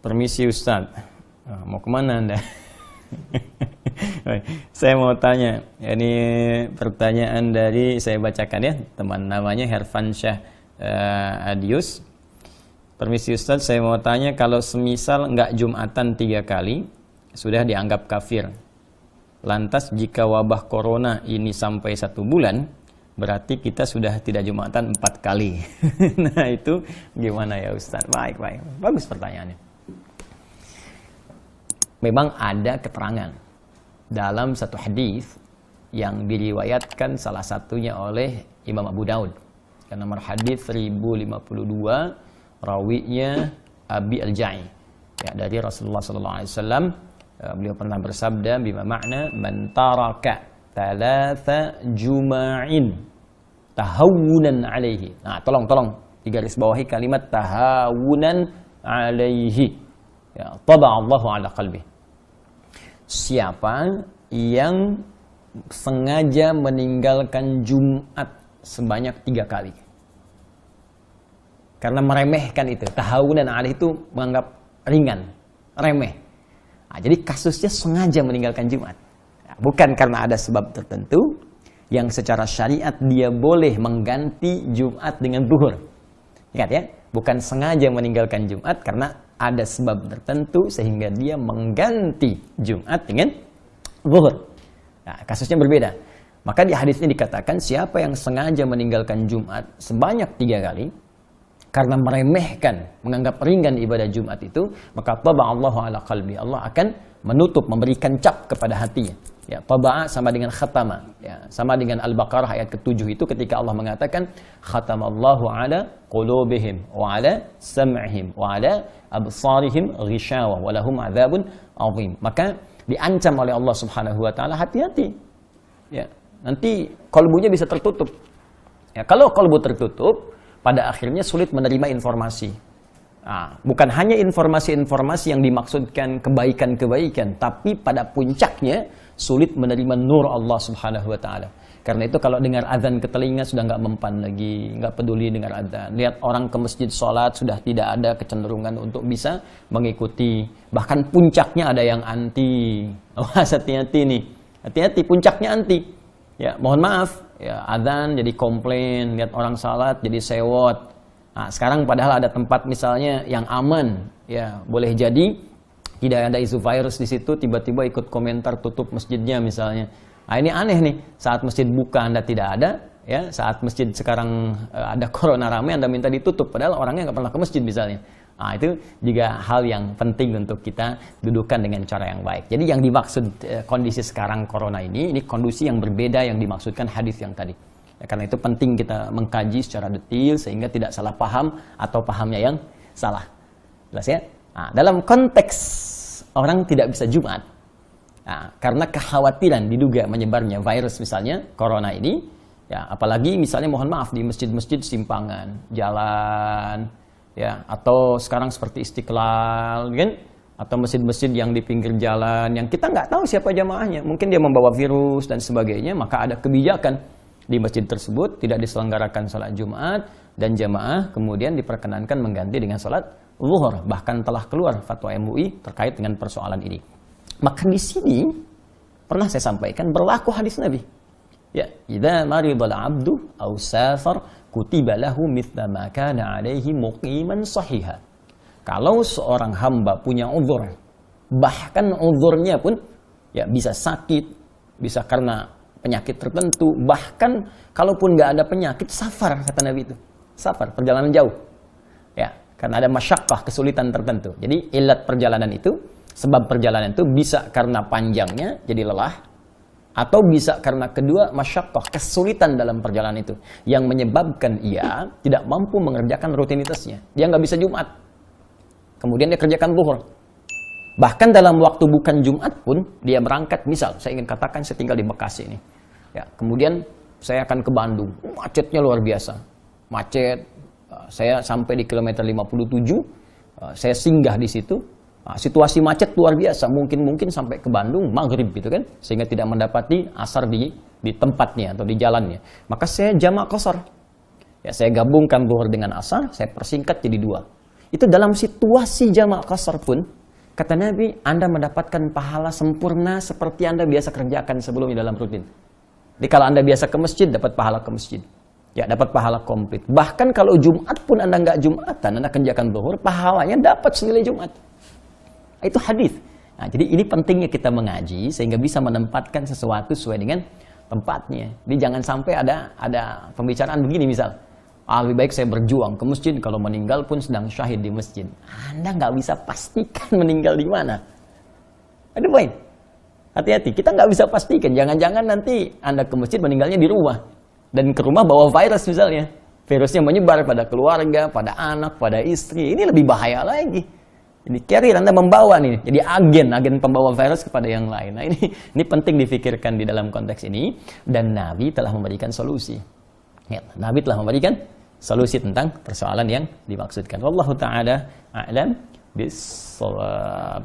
Permisi Ustadz, mau kemana Anda? Saya mau tanya, ini pertanyaan dari, saya bacakan ya, teman namanya Herfansyah Adius. Permisi Ustadz, saya mau tanya, kalau semisal nggak Jumatan 3 kali, sudah dianggap kafir. Lantas jika wabah corona ini sampai 1 bulan, berarti kita sudah tidak Jumatan 4 kali. Nah itu gimana ya Ustadz? Baik, bagus pertanyaannya. Memang ada keterangan dalam satu hadis yang diriwayatkan salah satunya oleh Imam Abu Daud. Nomor hadis 1052, rawinya Abi Al-Ja'i. Ya, dari Rasulullah SAW, beliau pernah bersabda, bima makna man taraka thalatha juma'in tahawunan alaihi. Nah, tolong digaris bawahi kalimat tahawunan alaihi. Ya, taba'allahu ala qalbi. Siapa yang sengaja meninggalkan Jumat sebanyak 3 kali karena meremehkan itu, tahawunan alaihi itu menganggap ringan, remeh. Nah, jadi kasusnya sengaja meninggalkan Jumat, bukan karena ada sebab tertentu yang secara syariat dia boleh mengganti Jumat dengan zuhur. Ingat ya, bukan sengaja meninggalkan Jumat karena ada sebab tertentu sehingga dia mengganti Jumat dengan zuhur. Nah, kasusnya berbeda. Maka di hadis ini dikatakan siapa yang sengaja meninggalkan Jumat sebanyak 3 kali karena meremehkan, menganggap ringan ibadah Jumat itu, maka taba'allahu ala qalbi. Allah akan menutup, memberikan cap kepada hatinya. Ya, taba'a sama dengan khatama. Ya, sama dengan Al-Baqarah ayat ke-7 itu ketika Allah mengatakan khatamallahu ala qulubihim wa ala sam'ihim wa ala absarihim ghishawa wa lahum adzabun azim. Maka diancam oleh Allah Subhanahu wa taala, hati-hati. Ya, nanti kalbunya bisa tertutup. Ya, kalau kalbu tertutup, pada akhirnya sulit menerima informasi. Nah, bukan hanya informasi-informasi yang dimaksudkan kebaikan-kebaikan, tapi pada puncaknya sulit menerima nur Allah Subhanahu wa taala. Karena itu kalau dengar azan ke telinga sudah nggak mempan lagi, nggak peduli dengar azan. Lihat orang ke masjid sholat sudah tidak ada kecenderungan untuk bisa mengikuti. Bahkan puncaknya ada yang anti. Awas, hati-hati nih. Hati-hati, puncaknya anti. Ya, mohon maaf, ya, azan jadi komplain, lihat orang sholat jadi sewot. Nah, sekarang padahal ada tempat misalnya yang aman, ya boleh jadi tidak ada isu virus di situ, tiba-tiba ikut komentar tutup masjidnya misalnya. Nah, ini aneh nih, saat masjid buka Anda tidak ada, ya saat masjid sekarang ada corona ramai Anda minta ditutup, padahal orangnya nggak pernah ke masjid misalnya. Nah, itu juga hal yang penting untuk kita dudukan dengan cara yang baik. Jadi yang dimaksud kondisi sekarang corona ini kondisi yang berbeda yang dimaksudkan hadis yang tadi. Ya, karena itu penting kita mengkaji secara detail sehingga tidak salah paham atau pahamnya yang salah. Jelas ya? Nah, dalam konteks orang tidak bisa Jumat, nah, karena kekhawatiran diduga menyebarnya virus misalnya corona ini, ya apalagi misalnya mohon maaf di masjid-masjid simpangan, jalan, ya atau sekarang seperti Istiqlal, kan? Atau masjid-masjid yang di pinggir jalan yang kita nggak tahu siapa jamaahnya, mungkin dia membawa virus dan sebagainya, maka ada kebijakan di masjid tersebut tidak diselenggarakan sholat Jumat dan jamaah kemudian diperkenankan mengganti dengan sholat zuhur. Bahkan telah keluar fatwa MUI terkait dengan persoalan ini. Maka di sini pernah saya sampaikan berlaku hadis Nabi. Ya, idza maridal 'abdu aw safar kutiba lahu mithla ma kana 'alaihi muqiman sahiha. Kalau seorang hamba punya uzur, bahkan uzurnya pun ya bisa sakit, bisa karena penyakit tertentu, bahkan kalaupun nggak ada penyakit, safar kata Nabi itu. Safar, perjalanan jauh. Ya, karena ada masyaqqah, kesulitan tertentu. Jadi ilat perjalanan itu, sebab perjalanan itu bisa karena panjangnya jadi lelah, atau bisa karena kedua masyaqqah, kesulitan dalam perjalanan itu yang menyebabkan ia tidak mampu mengerjakan rutinitasnya. Dia nggak bisa Jumat. Kemudian dia kerjakan zuhur. Bahkan dalam waktu bukan Jumat pun dia berangkat, misal saya ingin katakan saya tinggal di Bekasi ini. Ya, kemudian saya akan ke Bandung. Macetnya luar biasa. Macet. Saya sampai di kilometer 57, saya singgah di situ. Nah, situasi macet luar biasa, mungkin sampai ke Bandung maghrib gitu kan, sehingga tidak mendapati asar di tempatnya atau di jalannya. Maka saya jamak qashar. Ya, saya gabungkan zuhur dengan asar, saya persingkat jadi 2. Itu dalam situasi jamak qasar pun, kata Nabi, Anda mendapatkan pahala sempurna seperti Anda biasa kerjakan sebelumnya dalam rutin. Jadi kalau Anda biasa ke masjid, dapat pahala ke masjid. Ya, dapat pahala komplit. Bahkan kalau Jumat pun Anda nggak Jumatan, Anda kerjakan zuhur, pahalanya dapat senilai Jumat. Itu hadis. Nah, jadi ini pentingnya kita mengaji sehingga bisa menempatkan sesuatu sesuai dengan tempatnya. Jadi jangan sampai ada pembicaraan begini misal, lebih baik saya berjuang ke masjid kalau meninggal pun sedang syahid di masjid. Anda nggak bisa pastikan meninggal di mana. Ada poin. Hati-hati, kita nggak bisa pastikan. Jangan-jangan nanti Anda ke masjid meninggalnya di rumah. Dan ke rumah bawa virus misalnya. Virusnya menyebar pada keluarga, pada anak, pada istri. Ini lebih bahaya lagi. Jadi carrier Anda membawa nih. Jadi agen pembawa virus kepada yang lain. Nah ini penting difikirkan di dalam konteks ini. Dan Nabi telah memberikan solusi. Ya, Nabi telah memberikan solusi tentang persoalan yang dimaksudkan. Wallahu ta'ala a'lam bis-shawab.